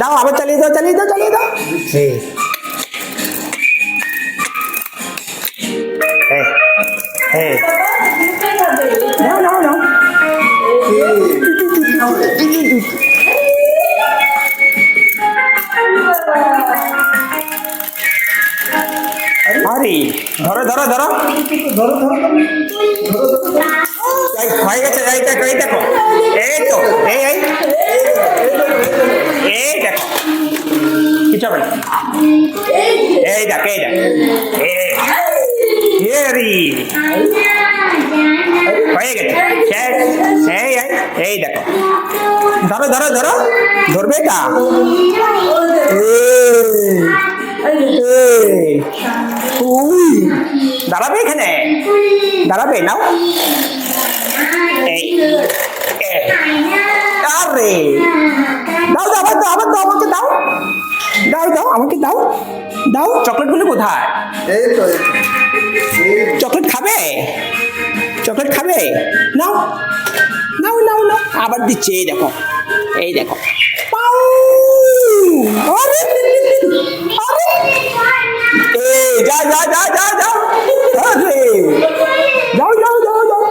দাও আবার চালিয়ে দাও চালিয়ে দাও চালিয়ে দাও। নাও নাও নাও। আরে ধরো ধরো ধরো হয়ে গেছে। এই দেখো এই দেখো, এই তো এই এই এই দেখো কিছু হবে না। এই দেখ এই দেখ হয়ে গেছে শেষ। এই এই দেখো ধরো ধরো ধরো ধরবে তা। দাঁড়াবে এখানে দাঁড়াবে নাও। আরে দাও দাও আবার দাও আবার দাও আমাকে দাও দাও দাও আমাকে দাও দাও। চকলেট গুলো কোথায়? চকলেট খাবে চকলেট খাবে? নাও নাও নাও নাও আবার দিচ্ছে। এই দেখো এই দেখো পাউ। আরে আরে এই যা যা যা যা যাও। আরে যাও যাও যাও যাও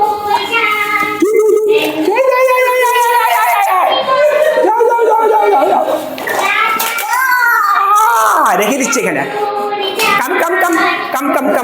রেখে দিচ্ছে এখানে।